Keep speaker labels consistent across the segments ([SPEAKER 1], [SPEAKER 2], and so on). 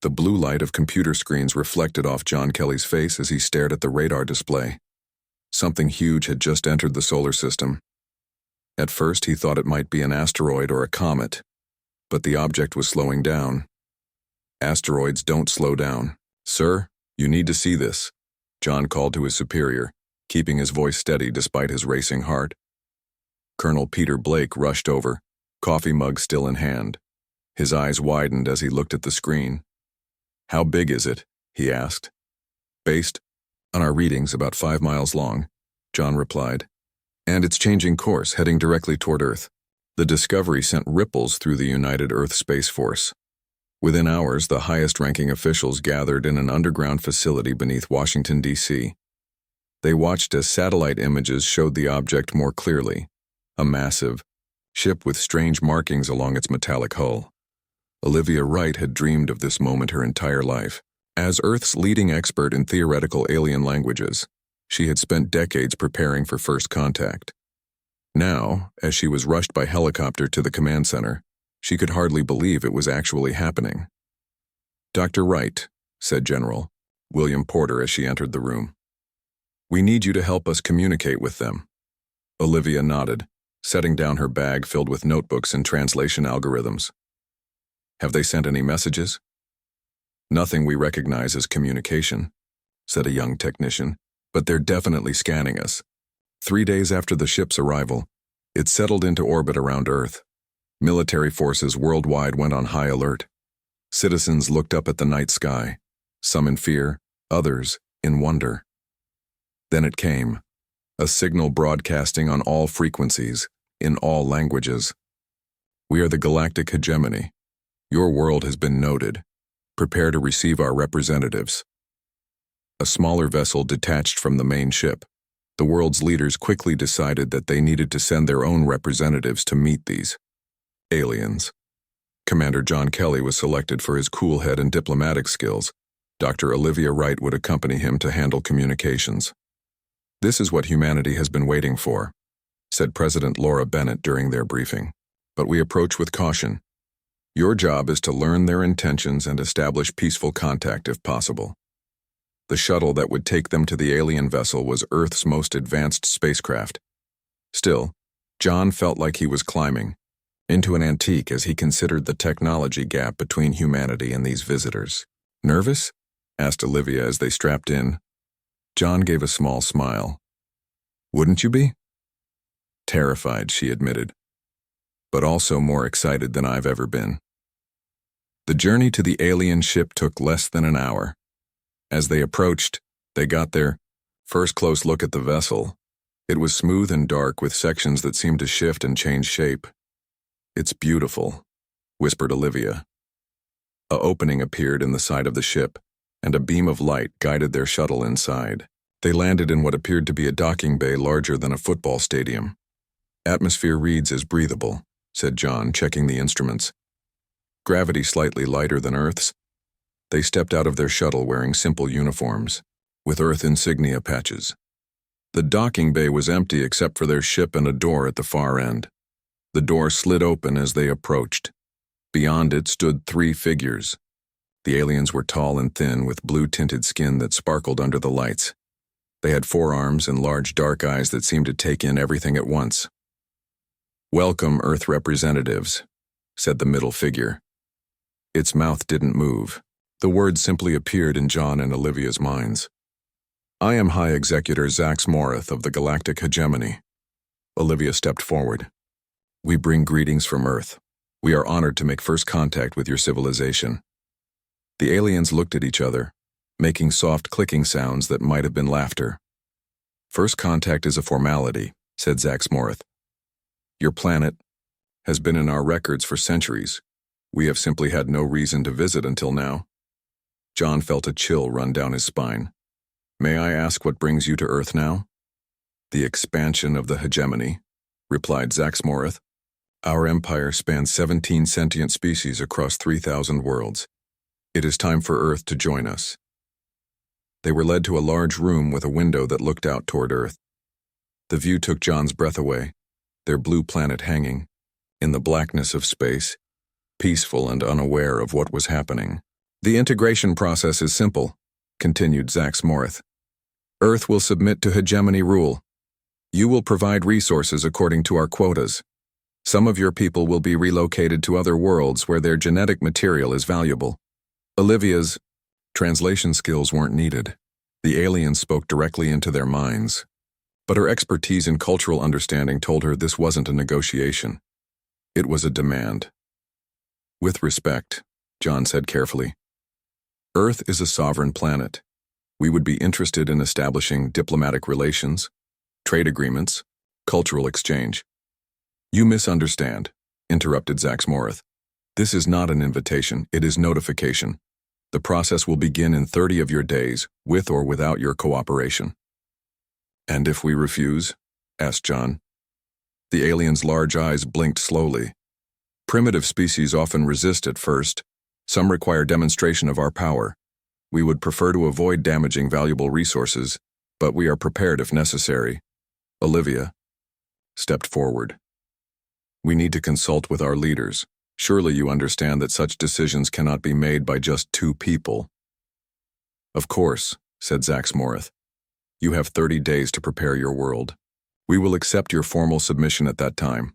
[SPEAKER 1] The blue light of computer screens reflected off John Kelly's face as he stared at the radar display. Something huge had just entered the solar system. At first, he thought it might be an asteroid or a comet, but the object was slowing down. Asteroids don't slow down. "Sir, you need to see this," John called to his superior, keeping his voice steady despite his racing heart. Colonel Peter Blake rushed over, coffee mug still in hand. His eyes widened as he looked at the screen. "How big is it?" he asked. "Based on our readings, about 5 miles long," John replied. "And it's changing course, heading directly toward Earth." The discovery sent ripples through the United Earth Space Force. Within hours, the highest-ranking officials gathered in an underground facility beneath Washington, D.C. They watched as satellite images showed the object more clearly, a massive ship with strange markings along its metallic hull. Olivia Wright had dreamed of this moment her entire life. As Earth's leading expert in theoretical alien languages, she had spent decades preparing for first contact. Now, as she was rushed by helicopter to the command center, she could hardly believe it was actually happening. "Dr. Wright," said General William Porter as she entered the room. "We need you to help us communicate with them." Olivia nodded, setting down her bag filled with notebooks and translation algorithms. "Have they sent any messages?" "Nothing we recognize as communication," said a young technician, "but they're definitely scanning us." 3 days after the ship's arrival, it settled into orbit around Earth. Military forces worldwide went on high alert. Citizens looked up at the night sky, some in fear, others in wonder. Then it came, a signal broadcasting on all frequencies, in all languages. "We are the Galactic Hegemony. Your world has been noted. Prepare to receive our representatives." A smaller vessel detached from the main ship. The world's leaders quickly decided that they needed to send their own representatives to meet these aliens. Commander John Kelly was selected for his cool head and diplomatic skills. Dr. Olivia Wright would accompany him to handle communications. "This is what humanity has been waiting for," said President Laura Bennett during their briefing. "But we approach with caution. Your job is to learn their intentions and establish peaceful contact if possible." The shuttle that would take them to the alien vessel was Earth's most advanced spacecraft. Still, John felt like he was climbing into an antique as he considered the technology gap between humanity and these visitors. "Nervous?" asked Olivia as they strapped in. John gave a small smile. "Wouldn't you be?" "Terrified," she admitted, "but also more excited than I've ever been." The journey to the alien ship took less than an hour. As they approached, they got their first close look at the vessel. It was smooth and dark with sections that seemed to shift and change shape. "It's beautiful," whispered Olivia. A opening appeared in the side of the ship, and a beam of light guided their shuttle inside. They landed in what appeared to be a docking bay larger than a football stadium. "Atmosphere reads as breathable," said John, checking the instruments. "Gravity slightly lighter than Earth's." They stepped out of their shuttle wearing simple uniforms, with Earth insignia patches. The docking bay was empty except for their ship and a door at the far end. The door slid open as they approached. Beyond it stood 3 figures. The aliens were tall and thin with blue-tinted skin that sparkled under the lights. They had forearms and large dark eyes that seemed to take in everything at once. "Welcome, Earth representatives," said the middle figure. Its mouth didn't move. The words simply appeared in John and Olivia's minds. "I am High Executor Zax Morith of the Galactic Hegemony." Olivia stepped forward. "We bring greetings from Earth. We are honored to make first contact with your civilization." The aliens looked at each other, making soft clicking sounds that might have been laughter. "First contact is a formality," said Zax Morith. "Your planet has been in our records for centuries. We have simply had no reason to visit until now." John felt a chill run down his spine. "May I ask what brings you to Earth now?" "The expansion of the hegemony," replied Zax Morith. "Our empire spans 17 sentient species across 3,000 worlds. It is time for Earth to join us." They were led to a large room with a window that looked out toward Earth. The view took John's breath away, their blue planet hanging, in the blackness of space, peaceful and unaware of what was happening. The integration process is simple, continued Zax Morith. Earth will submit to hegemony rule. You will provide resources according to our quotas. Some of your people will be relocated to other worlds where their genetic material is valuable. Olivia's translation skills weren't needed. The alien spoke directly into their minds. But her expertise in cultural understanding told her this wasn't a negotiation. It was a demand. With respect, John said carefully. Earth is a sovereign planet. We would be interested in establishing diplomatic relations, trade agreements, cultural exchange. You misunderstand, interrupted Zax Morith. This is not an invitation, it is notification. The process will begin in 30 of your days, with or without your cooperation. And if we refuse? Asked John. The alien's large eyes blinked slowly. Primitive species often resist at first. Some require demonstration of our power. We would prefer to avoid damaging valuable resources, but we are prepared if necessary. Olivia stepped forward. We need to consult with our leaders. Surely you understand that such decisions cannot be made by just 2 people. Of course, said Zax Morith. You have 30 days to prepare your world. We will accept your formal submission at that time.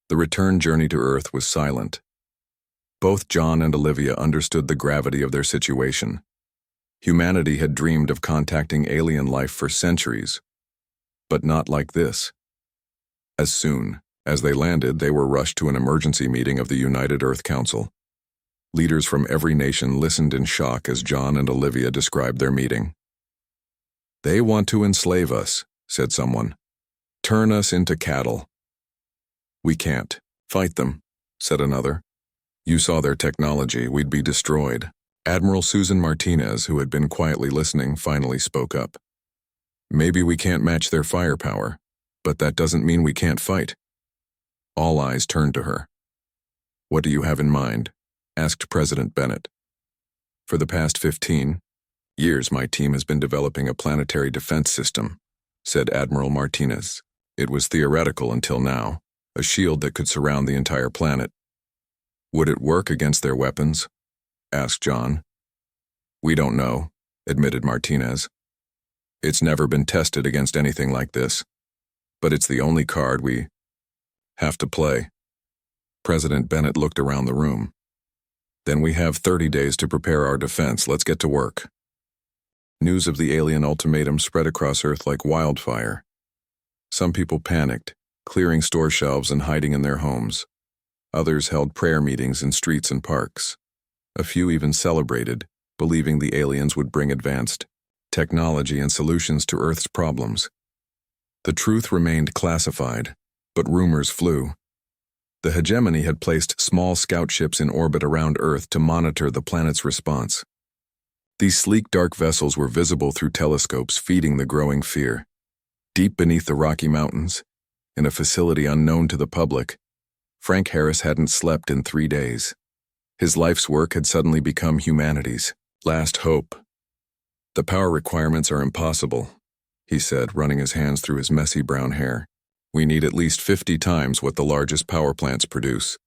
[SPEAKER 1] The return journey to Earth was silent. Both John and Olivia understood the gravity of their situation. Humanity had dreamed of contacting alien life for centuries, but not like this. As soon as they landed, they were rushed to an emergency meeting of the United Earth Council. Leaders from every nation listened in shock as John and Olivia described their meeting. They want to enslave us, said someone. Turn us into cattle. We can't fight them, said another. You saw their technology, we'd be destroyed. Admiral Susan Martinez, who had been quietly listening, finally spoke up. Maybe we can't match their firepower, but that doesn't mean we can't fight. All eyes turned to her. What do you have in mind? Asked President Bennett. For the past 15 years, my team has been developing a planetary defense system, said Admiral Martinez. It was theoretical until now, a shield that could surround the entire planet. Would it work against their weapons? Asked John. We don't know, admitted Martinez. It's never been tested against anything like this, but it's the only card we have to play. President Bennett looked around the room. Then we have 30 days to prepare our defense. Let's get to work. News of the alien ultimatum spread across Earth like wildfire. Some people panicked, clearing store shelves and hiding in their homes. Others held prayer meetings in streets and parks. A few even celebrated, believing the aliens would bring advanced technology and solutions to Earth's problems. The truth remained classified, but rumors flew. The hegemony had placed small scout ships in orbit around Earth to monitor the planet's response. These sleek dark vessels were visible through telescopes, feeding the growing fear. Deep beneath the Rocky Mountains, in a facility unknown to the public, Frank Harris hadn't slept in 3 days. His life's work had suddenly become humanity's last hope. The power requirements are impossible, he said, running his hands through his messy brown hair. We need at least 50 times what the largest power plants produce.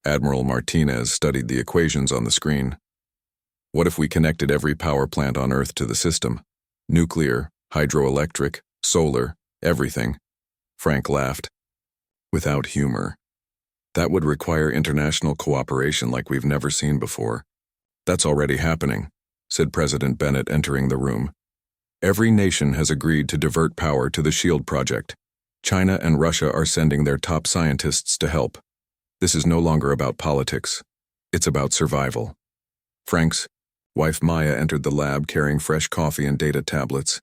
[SPEAKER 1] Admiral Martinez studied the equations on the screen. What if we connected every power plant on Earth to the system? Nuclear, hydroelectric, solar, everything. Frank laughed. Without humor. That would require international cooperation like we've never seen before. That's already happening, said President Bennett, entering the room. Every nation has agreed to divert power to the SHIELD project. China and Russia are sending their top scientists to help. This is no longer about politics. It's about survival. Frank's wife Maya entered the lab carrying fresh coffee and data tablets.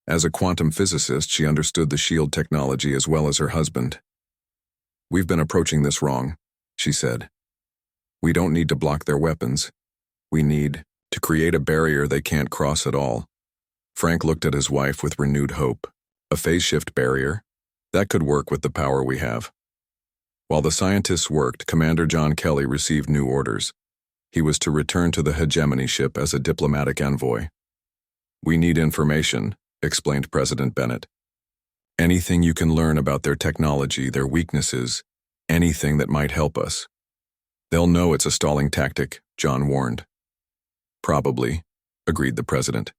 [SPEAKER 1] As a quantum physicist, she understood the SHIELD technology as well as her husband. We've been approaching this wrong, she said. We don't need to block their weapons. We need to create a barrier they can't cross at all. Frank looked at his wife with renewed hope. A phase shift barrier? That could work with the power we have. While the scientists worked, Commander John Kelly received new orders. He was to return to the hegemony ship as a diplomatic envoy. We need information, explained President Bennett. Anything you can learn about their technology, their weaknesses, anything that might help us. They'll know it's a stalling tactic, John warned. Probably, agreed the president.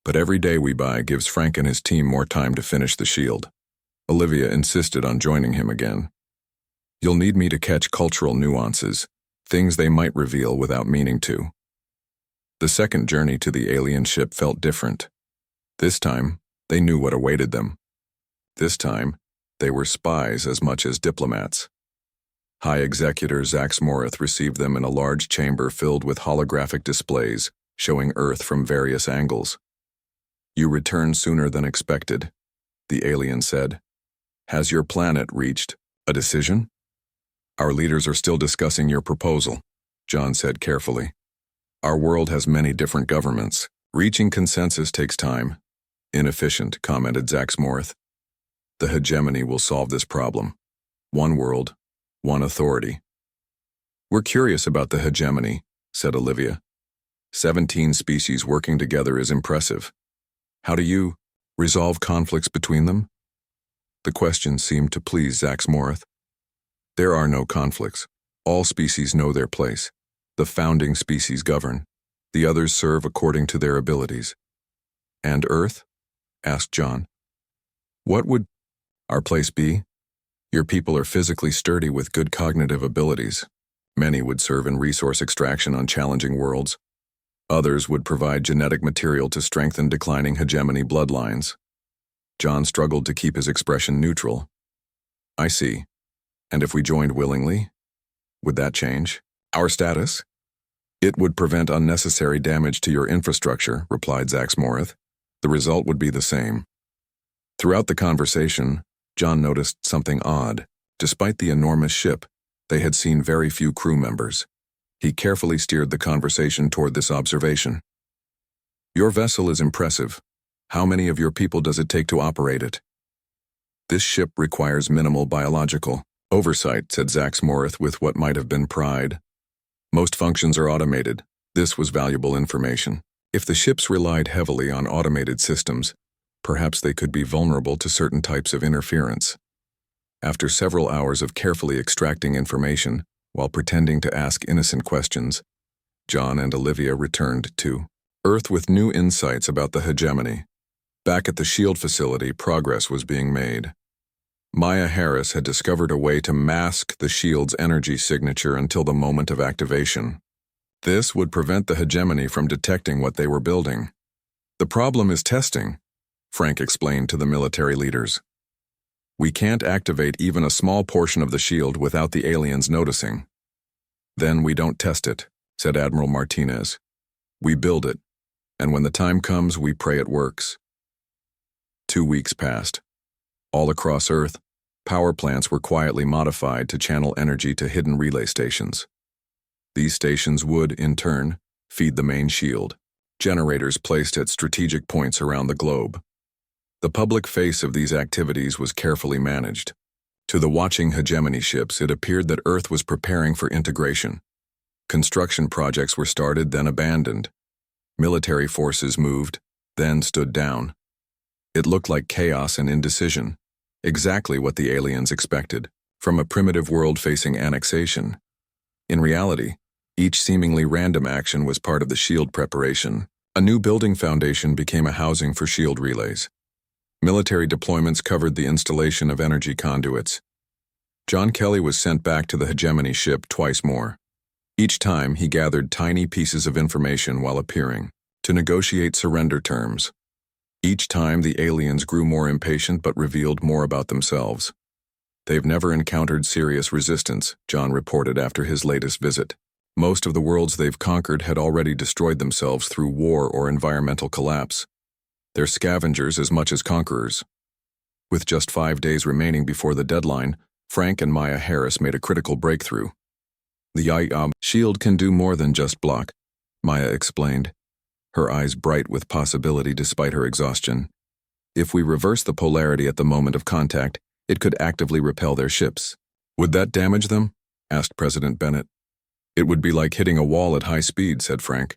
[SPEAKER 1] But every day we buy gives Frank and his team more time to finish the shield. Olivia insisted on joining him again. You'll need me to catch cultural nuances, things they might reveal without meaning to. The second journey to the alien ship felt different. This time, they knew what awaited them. This time, they were spies as much as diplomats. High Executor Zax Morith received them in a large chamber filled with holographic displays showing Earth from various angles. You returned sooner than expected, the alien said. Has your planet reached a decision? Our leaders are still discussing your proposal, John said carefully. Our world has many different governments. Reaching consensus takes time. Inefficient, commented Zax Morith. The hegemony will solve this problem. One world, one authority. We're curious about the hegemony, said Olivia. 17 species working together is impressive. How do you resolve conflicts between them? The question seemed to please Zax Morith. There are no conflicts. All species know their place. The founding species govern. The others serve according to their abilities. And Earth? Asked John. What would our place be? Your people are physically sturdy with good cognitive abilities. Many would serve in resource extraction on challenging worlds. Others would provide genetic material to strengthen declining hegemony bloodlines. John struggled to keep his expression neutral. I see. And if we joined willingly, would that change our status? It would prevent unnecessary damage to your infrastructure, replied Zax Morith. The result would be the same. Throughout the conversation, John noticed something odd. Despite the enormous ship, they had seen very few crew members. He carefully steered the conversation toward this observation. Your vessel is impressive. How many of your people does it take to operate it? This ship requires minimal biological oversight, said Zax Morith with what might have been pride. Most functions are automated. This was valuable information. If the ships relied heavily on automated systems, perhaps they could be vulnerable to certain types of interference. After several hours of carefully extracting information, while pretending to ask innocent questions, John and Olivia returned to Earth with new insights about the hegemony. Back at the shield facility, progress was being made. Maya Harris had discovered a way to mask the shield's energy signature until the moment of activation. This would prevent the hegemony from detecting what they were building. The problem is testing, Frank explained to the military leaders. We can't activate even a small portion of the shield without the aliens noticing. Then we don't test it, said Admiral Martinez. We build it, and when the time comes, we pray it works. 2 weeks passed. All across Earth, power plants were quietly modified to channel energy to hidden relay stations. These stations would, in turn, feed the main shield, generators placed at strategic points around the globe. The public face of these activities was carefully managed. To the watching hegemony ships, it appeared that Earth was preparing for integration. Construction projects were started, then abandoned. Military forces moved, then stood down. It looked like chaos and indecision, exactly what the aliens expected, from a primitive world facing annexation. In reality, each seemingly random action was part of the shield preparation. A new building foundation became a housing for shield relays. Military deployments covered the installation of energy conduits. John Kelly was sent back to the hegemony ship twice more. Each time, he gathered tiny pieces of information while appearing, to negotiate surrender terms. Each time, the aliens grew more impatient but revealed more about themselves. They've never encountered serious resistance, John reported after his latest visit. Most of the worlds they've conquered had already destroyed themselves through war or environmental collapse. They're scavengers as much as conquerors. With just 5 days remaining before the deadline, Frank and Maya Harris made a critical breakthrough. The shield can do more than just block, Maya explained, her eyes bright with possibility despite her exhaustion. If we reverse the polarity at the moment of contact, it could actively repel their ships. Would that damage them? Asked President Bennett. It would be like hitting a wall at high speed, said Frank.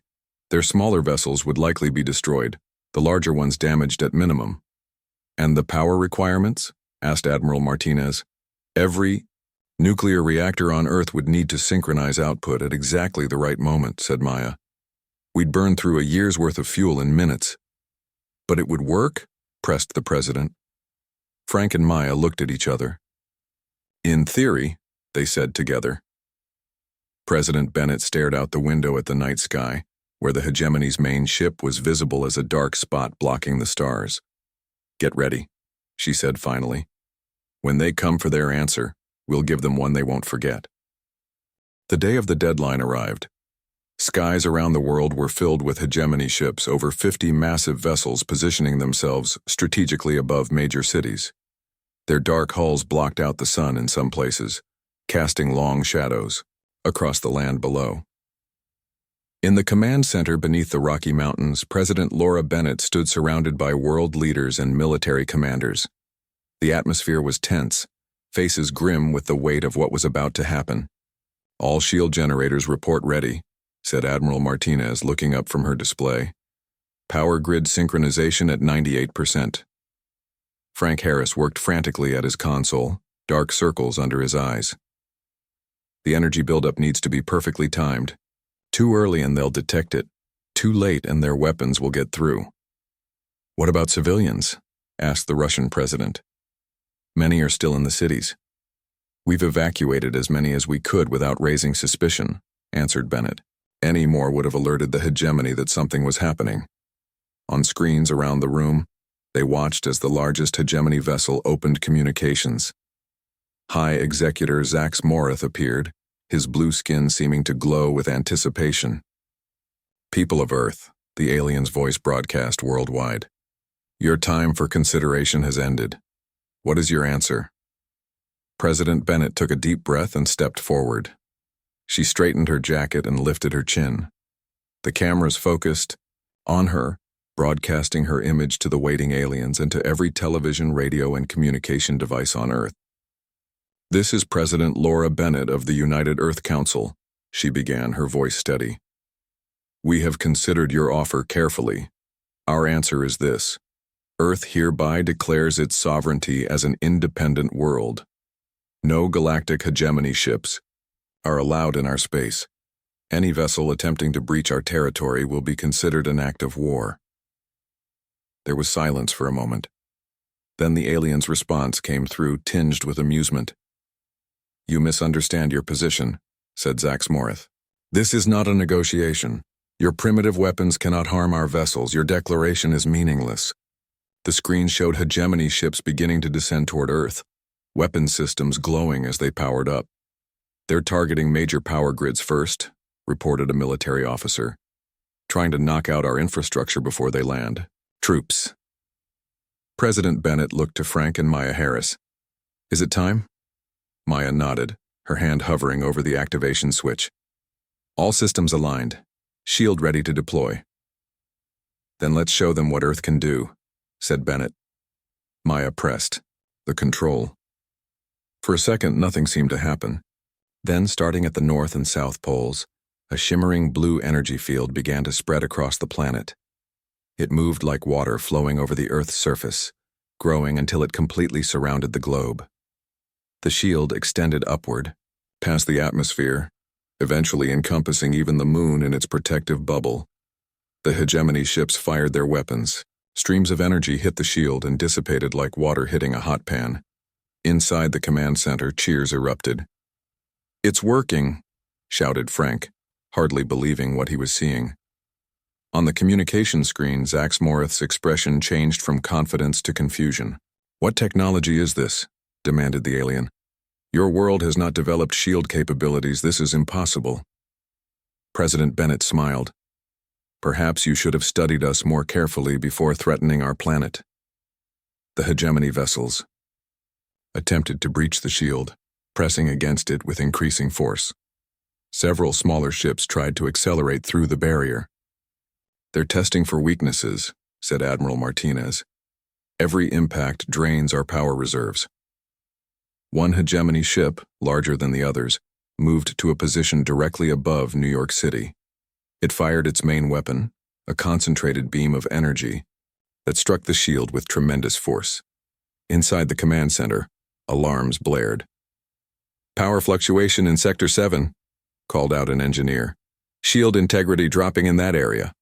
[SPEAKER 1] Their smaller vessels would likely be destroyed, the larger ones damaged at minimum. And the power requirements? Asked Admiral Martinez. Every nuclear reactor on Earth would need to synchronize output at exactly the right moment, said Maya. We'd burn through a year's worth of fuel in minutes. But it would work? Pressed the president. Frank and Maya looked at each other. In theory, they said together. President Bennett stared out the window at the night sky, where the hegemony's main ship was visible as a dark spot blocking the stars. Get ready, she said finally. When they come for their answer, we'll give them one they won't forget. The day of the deadline arrived. Skies around the world were filled with hegemony ships, over 50 massive vessels positioning themselves strategically above major cities. Their dark hulls blocked out the sun in some places, casting long shadows across the land below. In the command center beneath the Rocky Mountains, President Laura Bennett stood surrounded by world leaders and military commanders. The atmosphere was tense, faces grim with the weight of what was about to happen. All shield generators report ready, said Admiral Martinez, looking up from her display. Power grid synchronization at 98%. Frank Harris worked frantically at his console, dark circles under his eyes. The energy buildup needs to be perfectly timed. Too early and they'll detect it. Too late and their weapons will get through. What about civilians? Asked the Russian president. Many are still in the cities. We've evacuated as many as we could without raising suspicion, answered Bennett. Any more would have alerted the hegemony that something was happening. On screens around the room, they watched as the largest hegemony vessel opened communications. High Executor Zax Morith appeared, his blue skin seeming to glow with anticipation. People of Earth, the alien's voice broadcast worldwide. Your time for consideration has ended. What is your answer? President Bennett took a deep breath and stepped forward. She straightened her jacket and lifted her chin. The cameras focused on her, broadcasting her image to the waiting aliens and to every television, radio, and communication device on Earth. This is President Laura Bennett of the United Earth Council, she began, her voice steady. We have considered your offer carefully. Our answer is this. Earth hereby declares its sovereignty as an independent world. No galactic hegemony ships are allowed in our space. Any vessel attempting to breach our territory will be considered an act of war. There was silence for a moment. Then the alien's response came through, tinged with amusement. You misunderstand your position, said Zax Morith. This is not a negotiation. Your primitive weapons cannot harm our vessels. Your declaration is meaningless. The screen showed hegemony ships beginning to descend toward Earth, weapon systems glowing as they powered up. They're targeting major power grids first, reported a military officer, trying to knock out our infrastructure before they land. Troops. President Bennett looked to Frank and Maya Harris. Is it time? Maya nodded, her hand hovering over the activation switch. All systems aligned. Shield ready to deploy. Then let's show them what Earth can do, said Bennett. Maya pressed the control. For a second, nothing seemed to happen. Then, starting at the north and south poles, a shimmering blue energy field began to spread across the planet. It moved like water flowing over the Earth's surface, growing until it completely surrounded the globe. The shield extended upward, past the atmosphere, eventually encompassing even the moon in its protective bubble. The hegemony ships fired their weapons. Streams of energy hit the shield and dissipated like water hitting a hot pan. Inside the command center, cheers erupted. It's working, shouted Frank, hardly believing what he was seeing. On the communication screen, Zax Morith's expression changed from confidence to confusion. What technology is this? Demanded the alien. Your world has not developed shield capabilities. This is impossible. President Bennett smiled. Perhaps you should have studied us more carefully before threatening our planet. The hegemony vessels attempted to breach the shield, pressing against it with increasing force. Several smaller ships tried to accelerate through the barrier. They're testing for weaknesses, said Admiral Martinez. Every impact drains our power reserves. One hegemony ship, larger than the others, moved to a position directly above New York City. It fired its main weapon, a concentrated beam of energy, that struck the shield with tremendous force. Inside the command center, alarms blared. Power fluctuation in Sector 7, called out an engineer. Shield integrity dropping in that area.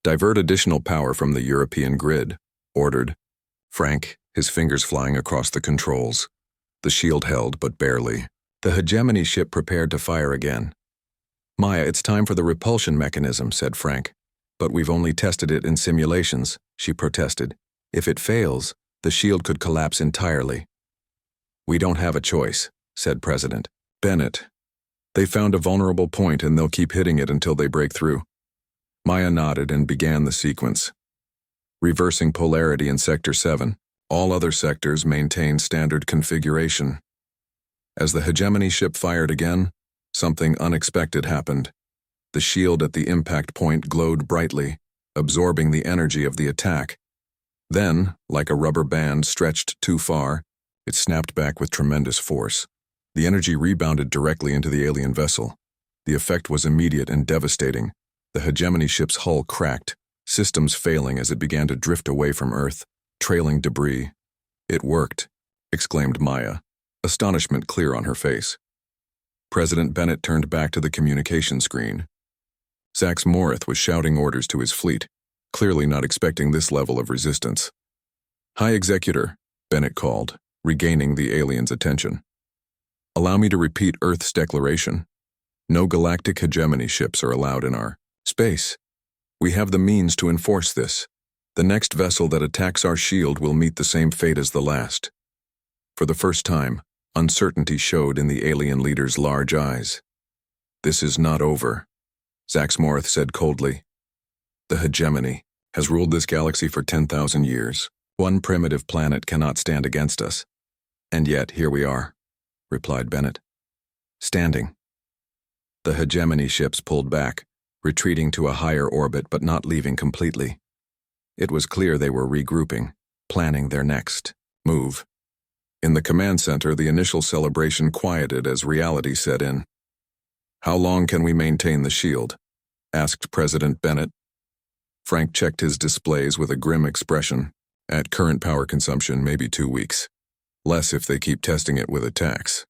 [SPEAKER 1] Divert additional power from the European grid, ordered Frank, his fingers flying across the controls. The shield held, but barely. The hegemony ship prepared to fire again. Maya, it's time for the repulsion mechanism, said Frank. But we've only tested it in simulations, she protested. If it fails, the shield could collapse entirely. We don't have a choice, said President Bennett. They found a vulnerable point and they'll keep hitting it until they break through. Maya nodded and began the sequence. Reversing polarity in Sector 7, all other sectors maintain standard configuration. As the hegemony ship fired again, something unexpected happened. The shield at the impact point glowed brightly, absorbing the energy of the attack. Then, like a rubber band stretched too far, it snapped back with tremendous force. The energy rebounded directly into the alien vessel. The effect was immediate and devastating. The hegemony ship's hull cracked, systems failing as it began to drift away from Earth, trailing debris. It worked, exclaimed Maya, astonishment clear on her face. President Bennett turned back to the communication screen. Zax Morith was shouting orders to his fleet, clearly not expecting this level of resistance. High Executor, Bennett called, regaining the alien's attention. Allow me to repeat Earth's declaration. No galactic hegemony ships are allowed in our space. We have the means to enforce this. The next vessel that attacks our shield will meet the same fate as the last. For the first time, uncertainty showed in the alien leader's large eyes. This is not over, Zax Morith said coldly. The hegemony has ruled this galaxy for 10,000 years. One primitive planet cannot stand against us. And yet, here we are, replied Bennett. Standing. The hegemony ships pulled back, retreating to a higher orbit but not leaving completely. It was clear they were regrouping, planning their next move. In the command center, the initial celebration quieted as reality set in. How long can we maintain the shield? Asked President Bennett. Frank checked his displays with a grim expression. At current power consumption, maybe 2 weeks. Less if they keep testing it with attacks.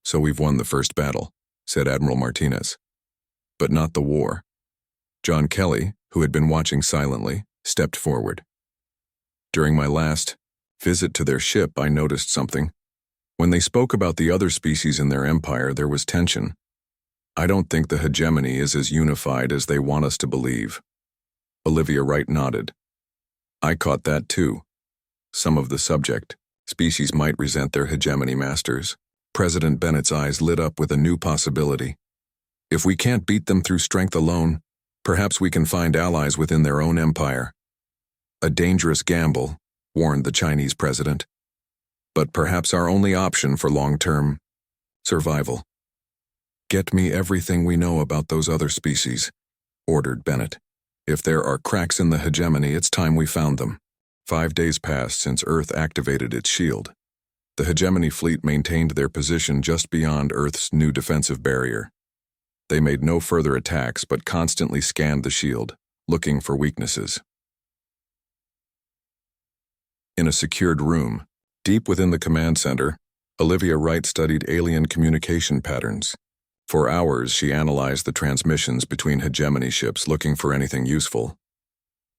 [SPEAKER 1] So we've won the first battle, said Admiral Martinez. But not the war. John Kelly, who had been watching silently, stepped forward. During my last visit to their ship, I noticed something. When they spoke about the other species in their empire, there was tension. I don't think the hegemony is as unified as they want us to believe. Olivia Wright nodded. I caught that too. Some of the subject species might resent their hegemony masters. President Bennett's eyes lit up with a new possibility. If we can't beat them through strength alone, perhaps we can find allies within their own empire. A dangerous gamble, warned the Chinese president. But perhaps our only option for long-term survival. Get me everything we know about those other species, ordered Bennett. If there are cracks in the hegemony, it's time we found them. 5 days passed since Earth activated its shield. The hegemony fleet maintained their position just beyond Earth's new defensive barrier. They made no further attacks but constantly scanned the shield, looking for weaknesses. In a secured room, deep within the command center, Olivia Wright studied alien communication patterns. For hours, she analyzed the transmissions between hegemony ships looking for anything useful.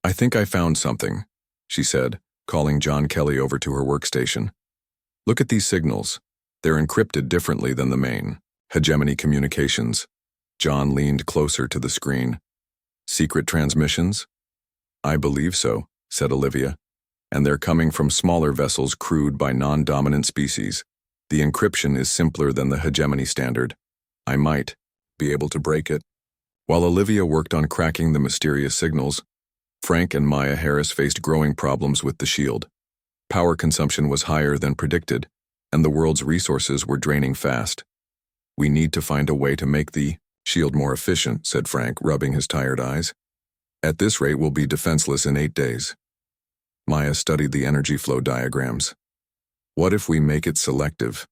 [SPEAKER 1] I think I found something, she said, calling John Kelly over to her workstation. Look at these signals. They're encrypted differently than the main hegemony communications. John leaned closer to the screen. Secret transmissions? I believe so, said Olivia. And they're coming from smaller vessels crewed by non-dominant species. The encryption is simpler than the hegemony standard. I might be able to break it. While Olivia worked on cracking the mysterious signals, Frank and Maya Harris faced growing problems with the shield. Power consumption was higher than predicted, and the world's resources were draining fast. We need to find a way to make the shield more efficient, said Frank, rubbing his tired eyes. At this rate, we'll be defenseless in 8 days. Maya studied the energy flow diagrams. What if we make it selective?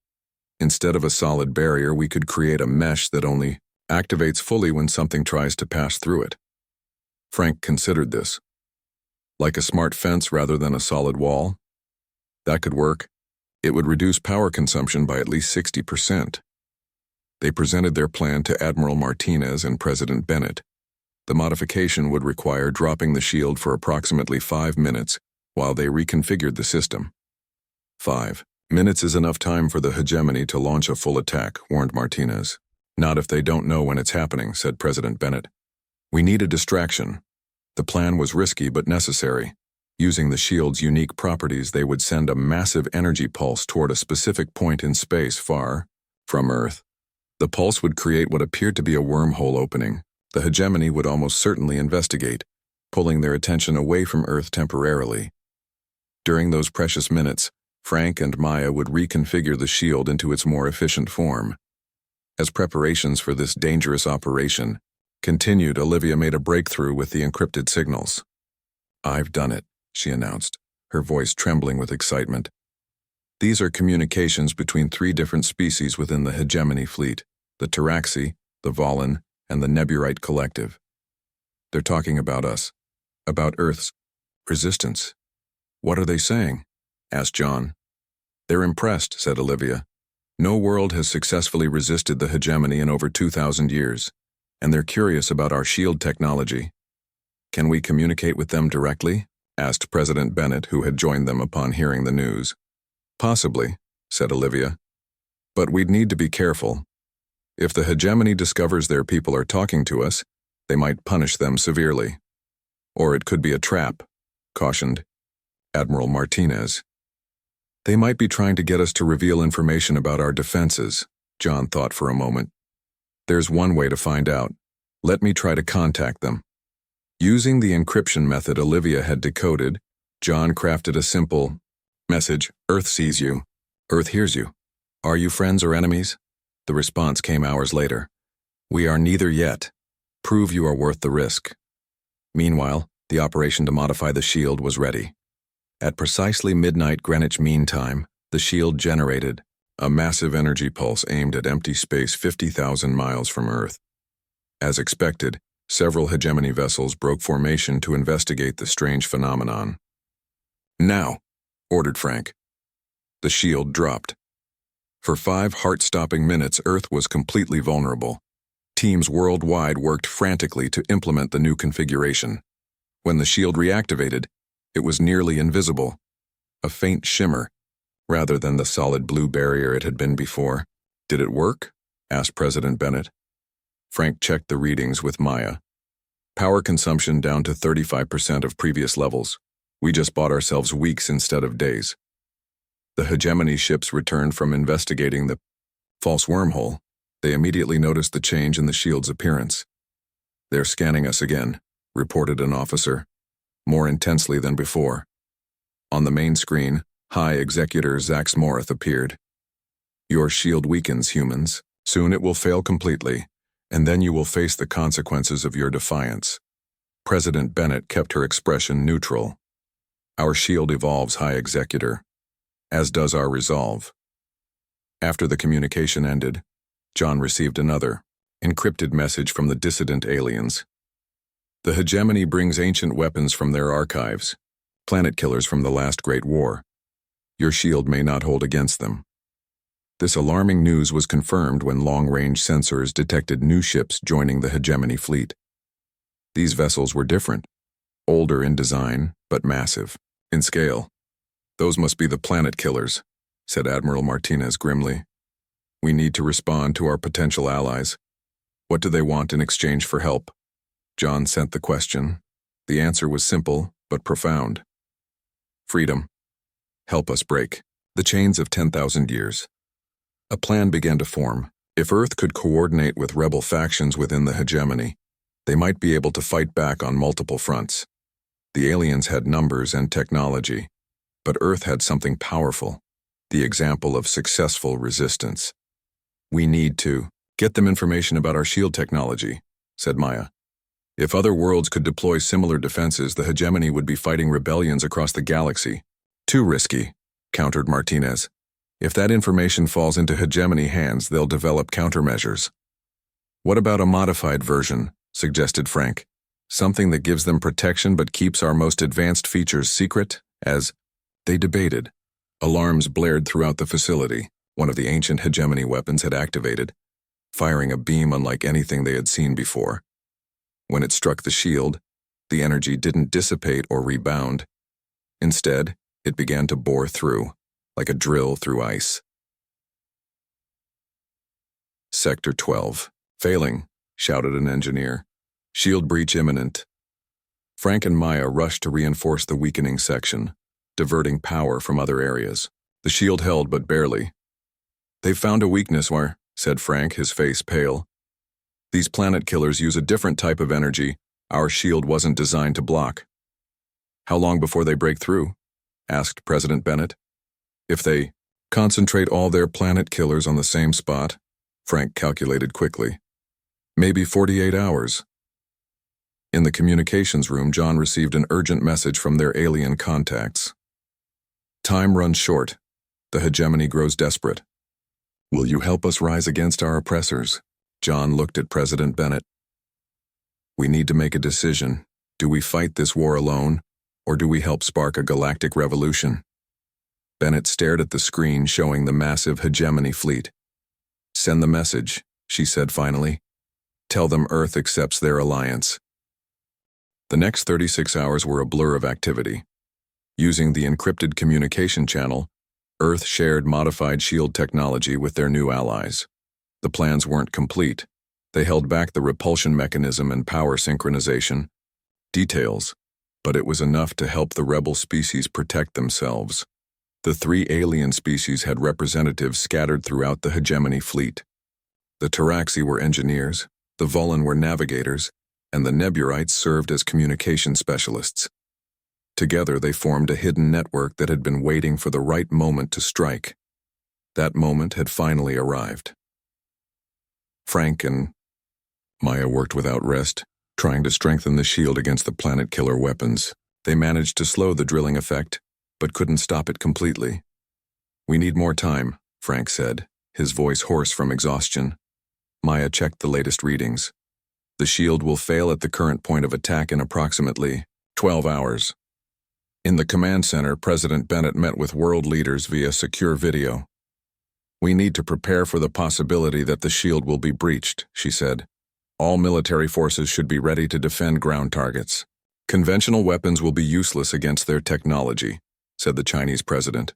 [SPEAKER 1] Instead of a solid barrier, we could create a mesh that only activates fully when something tries to pass through it. Frank considered this. Like a smart fence rather than a solid wall? That could work. It would reduce power consumption by at least 60%. They presented their plan to Admiral Martinez and President Bennett. The modification would require dropping the shield for approximately 5 minutes while they reconfigured the system. 5 minutes is enough time for the hegemony to launch a full attack, warned Martinez. Not if they don't know when it's happening, said President Bennett. We need a distraction. The plan was risky but necessary. Using the shield's unique properties, they would send a massive energy pulse toward a specific point in space far from Earth. The pulse would create what appeared to be a wormhole opening. The hegemony would almost certainly investigate, pulling their attention away from Earth temporarily. During those precious minutes, Frank and Maya would reconfigure the shield into its more efficient form. As preparations for this dangerous operation continued, Olivia made a breakthrough with the encrypted signals. I've done it, she announced, her voice trembling with excitement. These are communications between 3 different species within the hegemony fleet, the Taraxi, the Volin, and the Neburite Collective. They're talking about us, about Earth's resistance. What are they saying? Asked John. They're impressed, said Olivia. No world has successfully resisted the hegemony in over 2,000 years, and they're curious about our shield technology. Can we communicate with them directly? Asked President Bennett, who had joined them upon hearing the news. Possibly, said Olivia. But we'd need to be careful. If the hegemony discovers their people are talking to us, they might punish them severely. Or it could be a trap, cautioned Admiral Martinez. They might be trying to get us to reveal information about our defenses, John thought for a moment. There's one way to find out. Let me try to contact them. Using the encryption method Olivia had decoded, John crafted a simple message. Earth sees you. Earth hears you. Are you friends or enemies? The response came hours later. We are neither yet. Prove you are worth the risk. Meanwhile, the operation to modify the shield was ready. At precisely midnight Greenwich Mean Time, the shield generated a massive energy pulse aimed at empty space 50,000 miles from Earth. As expected, several hegemony vessels broke formation to investigate the strange phenomenon. Now, ordered Frank. The shield dropped. For 5 heart-stopping minutes, Earth was completely vulnerable. Teams worldwide worked frantically to implement the new configuration. When the shield reactivated, it was nearly invisible, a faint shimmer, rather than the solid blue barrier it had been before. Did it work? Asked President Bennett. Frank checked the readings with Maya. Power consumption down to 35% of previous levels. We just bought ourselves weeks instead of days. The hegemony ships returned from investigating the false wormhole. They immediately noticed the change in the shield's appearance. They're scanning us again, reported an officer, more intensely than before. On the main screen, High Executor Zax Morith appeared. Your shield weakens, humans. Soon it will fail completely, and then you will face the consequences of your defiance. President Bennett kept her expression neutral. Our shield evolves, High Executor, as does our resolve. After the communication ended, John received another, encrypted message from the dissident aliens. The hegemony brings ancient weapons from their archives, planet killers from the last Great War. Your shield may not hold against them. This alarming news was confirmed when long-range sensors detected new ships joining the hegemony fleet. These vessels were different, older in design, but massive in scale. Those must be the planet killers, said Admiral Martinez grimly. We need to respond to our potential allies. What do they want in exchange for help? John sent the question. The answer was simple, but profound. Freedom. Help us break the chains of 10,000 years. A plan began to form. If Earth could coordinate with rebel factions within the hegemony, they might be able to fight back on multiple fronts. The aliens had numbers and technology, but Earth had something powerful, the example of successful resistance. We need to get them information about our shield technology, said Maya. If other worlds could deploy similar defenses, the hegemony would be fighting rebellions across the galaxy. Too risky, countered Martinez. If that information falls into hegemony hands, they'll develop countermeasures. What about a modified version, suggested Frank. Something that gives them protection but keeps our most advanced features secret? As they debated, alarms blared throughout the facility. One of the ancient hegemony weapons had activated. firing a beam unlike anything they had seen before. When it struck the shield, the energy didn't dissipate or rebound. Instead, it began to bore through, like a drill through ice. Sector 12. Failing, shouted an engineer. Shield breach imminent. Frank and Maya rushed to reinforce the weakening section, diverting power from other areas. The shield held, but barely. "They've found a weakness where," said Frank, his face pale. "These planet killers use a different type of energy our shield wasn't designed to block." "How long before they break through?" asked President Bennett. "If they concentrate all their planet killers on the same spot," Frank calculated quickly. "Maybe 48 hours. In the communications room, John received an urgent message from their alien contacts. "Time runs short. The hegemony grows desperate. Will you help us rise against our oppressors?" John looked at President Bennett. "We need to make a decision. Do we fight this war alone, or do we help spark a galactic revolution?" Bennett stared at the screen showing the massive hegemony fleet. "Send the message," she said finally. "Tell them Earth accepts their alliance." The next 36 hours were a blur of activity. Using the encrypted communication channel, Earth shared modified shield technology with their new allies. The plans weren't complete. They held back the repulsion mechanism and power synchronization details, but it was enough to help the rebel species protect themselves. The 3 alien species had representatives scattered throughout the hegemony fleet. The Taraxi were engineers, the Vullan were navigators, and the Neburites served as communication specialists. Together they formed a hidden network that had been waiting for the right moment to strike. That moment had finally arrived. Frank and Maya worked without rest, trying to strengthen the shield against the planet killer weapons. They managed to slow the drilling effect, but couldn't stop it completely. "We need more time," Frank said, his voice hoarse from exhaustion. Maya checked the latest readings. "The shield will fail at the current point of attack in approximately 12 hours. In the command center, President Bennett met with world leaders via secure video. "We need to prepare for the possibility that the shield will be breached," she said. "All military forces should be ready to defend ground targets. Conventional weapons will be useless against their technology," said the Chinese president.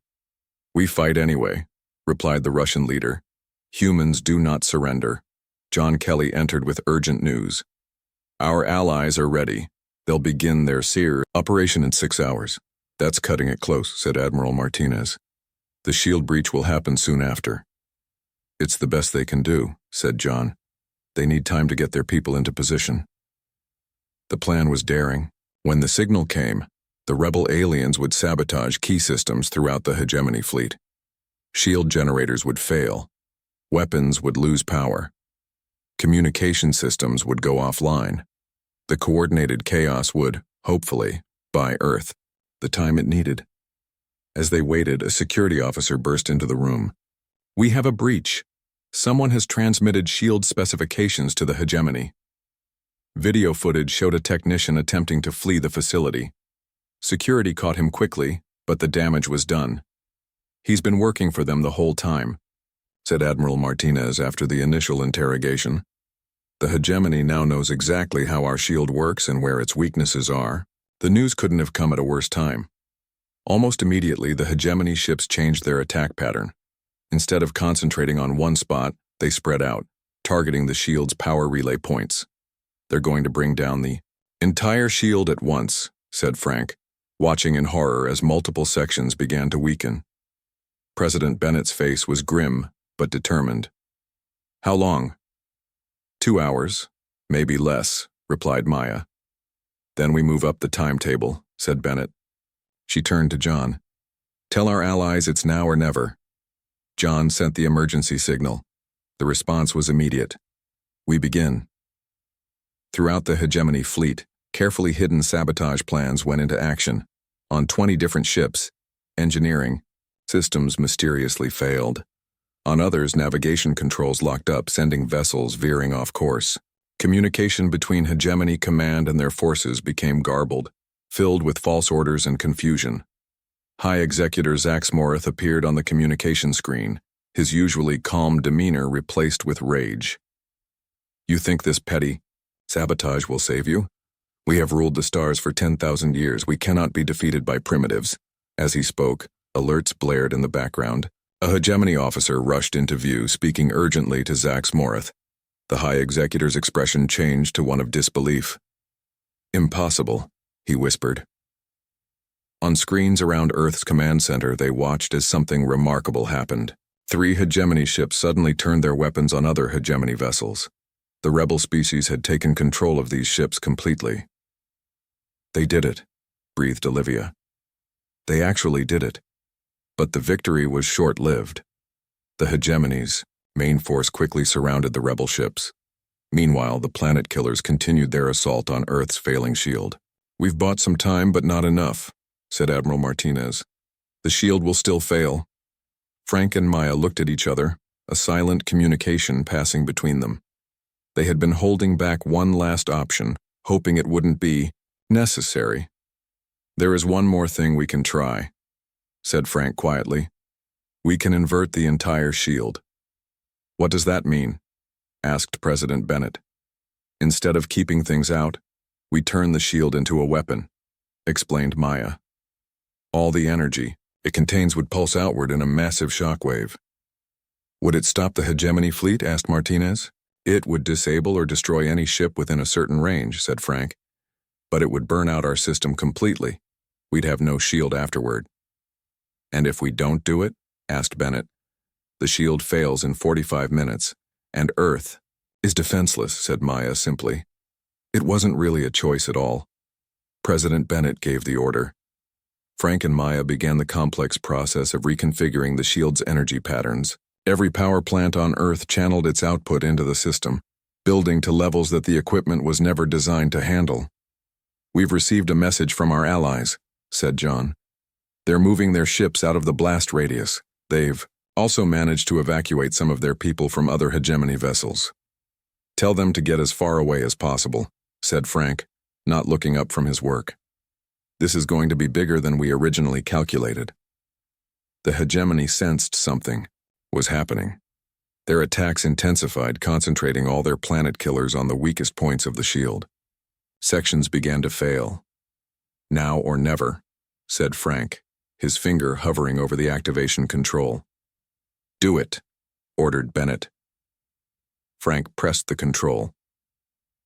[SPEAKER 1] "We fight anyway," replied the Russian leader. "Humans do not surrender." John Kelly entered with urgent news. "Our allies are ready. They'll begin their SEER operation in 6 hours. "That's cutting it close," said Admiral Martinez. "The shield breach will happen soon after." "It's the best they can do," said John. "They need time to get their people into position." The plan was daring. When the signal came, the rebel aliens would sabotage key systems throughout the hegemony fleet. Shield generators would fail. Weapons would lose power. Communication systems would go offline. The coordinated chaos would, hopefully, buy Earth the time it needed. As they waited, a security officer burst into the room. "We have a breach. Someone has transmitted shield specifications to the hegemony." Video footage showed a technician attempting to flee the facility. Security caught him quickly, but the damage was done. "He's been working for them the whole time," said Admiral Martinez after the initial interrogation. "The hegemony now knows exactly how our shield works and where its weaknesses are." The news couldn't have come at a worse time. Almost immediately, the hegemony ships changed their attack pattern. Instead of concentrating on one spot, they spread out, targeting the shield's power relay points. "They're going to bring down the entire shield at once," said Frank, watching in horror as multiple sections began to weaken. President Bennett's face was grim, but determined. "How long?" 2 hours, maybe less," replied Maya. "Then we move up the timetable," said Bennett. She turned to John. "Tell our allies it's now or never." John sent the emergency signal. The response was immediate. "We begin." Throughout the hegemony fleet, carefully hidden sabotage plans went into action. On 20 different ships, engineering systems mysteriously failed. On others, navigation controls locked up, sending vessels veering off course. Communication between hegemony command and their forces became garbled, filled with false orders and confusion. High Executor Zax Morith appeared on the communication screen, his usually calm demeanor replaced with rage. You think this petty sabotage will save you? We have ruled the stars for 10,000 years. We cannot be defeated by primitives. As he spoke, alerts blared in the background. A hegemony officer rushed into view, speaking urgently to Zax Morith. The High Executor's expression changed to one of disbelief. Impossible, he whispered. On screens around Earth's command center, they watched as something remarkable happened. 3 hegemony ships suddenly turned their weapons on other hegemony vessels. The rebel species had taken control of these ships completely. They did it, breathed Olivia. They actually did it. But the victory was short-lived. The hegemony's main force quickly surrounded the rebel ships. Meanwhile, the planet killers continued their assault on Earth's failing shield. We've bought some time, but not enough, said Admiral Martinez. The shield will still fail. Frank and Maya looked at each other, a silent communication passing between them. They had been holding back one last option, hoping it wouldn't be necessary. There is one more thing we can try, said Frank quietly. We can invert the entire shield. What does that mean? Asked President Bennett. Instead of keeping things out, we turn the shield into a weapon, explained Maya. All the energy it contains would pulse outward in a massive shockwave. Would it stop the hegemony fleet? Asked Martinez. It would disable or destroy any ship within a certain range, said Frank. But it would burn out our system completely. We'd have no shield afterward. And if we don't do it? Asked Bennett. The shield fails in 45 minutes, and Earth is defenseless, said Maya simply. It wasn't really a choice at all. President Bennett gave the order. Frank and Maya began the complex process of reconfiguring the shield's energy patterns. Every power plant on Earth channeled its output into the system, building to levels that the equipment was never designed to handle. We've received a message from our allies, said John. They're moving their ships out of the blast radius. They've also managed to evacuate some of their people from other hegemony vessels. Tell them to get as far away as possible, said Frank, not looking up from his work. This is going to be bigger than we originally calculated. The hegemony sensed something was happening. Their attacks intensified, concentrating all their planet killers on the weakest points of the shield. Sections began to fail. Now or never, said Frank, his finger hovering over the activation control. Do it, ordered Bennett. Frank pressed the control.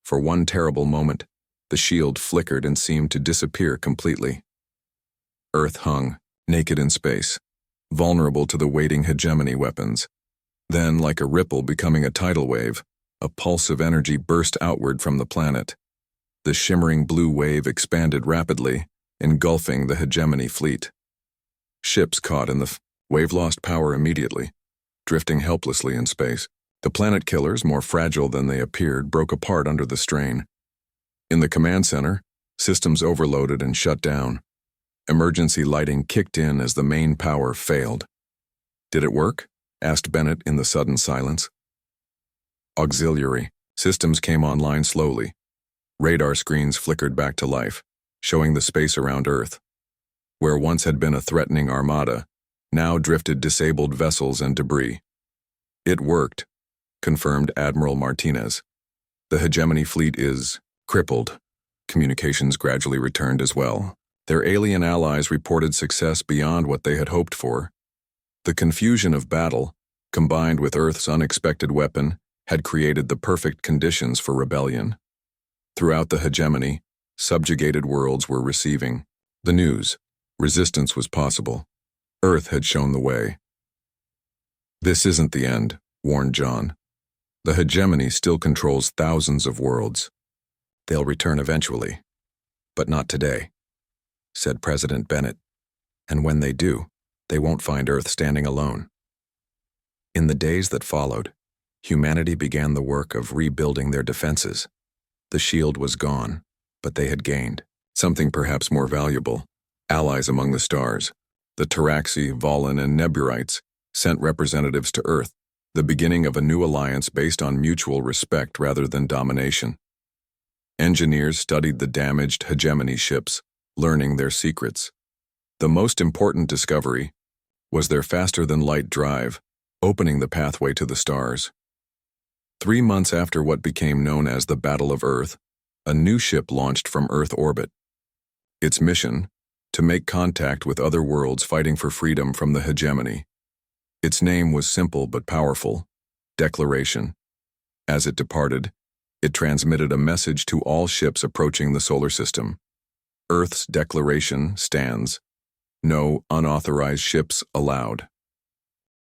[SPEAKER 1] For one terrible moment, the shield flickered and seemed to disappear completely. Earth hung, naked in space, vulnerable to the waiting hegemony weapons. Then, like a ripple becoming a tidal wave, a pulse of energy burst outward from the planet. The shimmering blue wave expanded rapidly, engulfing the hegemony fleet. Ships caught in the wave lost power immediately, drifting helplessly in space. The planet killers, more fragile than they appeared, broke apart under the strain. In the command center, systems overloaded and shut down. Emergency lighting kicked in as the main power failed. Did it work? Asked Bennett in the sudden silence. Auxiliary systems came online slowly. Radar screens flickered back to life, showing the space around Earth. Where once had been a threatening armada, now drifted disabled vessels and debris. It worked, confirmed Admiral Martinez. The hegemony fleet is crippled. Communications gradually returned as well. Their alien allies reported success beyond what they had hoped for. The confusion of battle, combined with Earth's unexpected weapon, had created the perfect conditions for rebellion. Throughout the hegemony, subjugated worlds were receiving the news. Resistance was possible. Earth had shown the way. This isn't the end, warned John. The hegemony still controls thousands of worlds. They'll return eventually, but not today, said President Bennett. And when they do, they won't find Earth standing alone. In the days that followed, humanity began the work of rebuilding their defenses. The shield was gone, but they had gained something perhaps more valuable. Allies among the stars, the Taraxi, Volin, and Neburites, sent representatives to Earth, the beginning of a new alliance based on mutual respect rather than domination. Engineers studied the damaged hegemony ships, learning their secrets. The most important discovery was their faster-than-light drive, opening the pathway to the stars. 3 months after what became known as the Battle of Earth, a new ship launched from Earth orbit. Its mission? To make contact with other worlds fighting for freedom from the hegemony. Its name was simple but powerful: Declaration. As it departed, it transmitted a message to all ships approaching the solar system. Earth's declaration stands: no unauthorized ships allowed.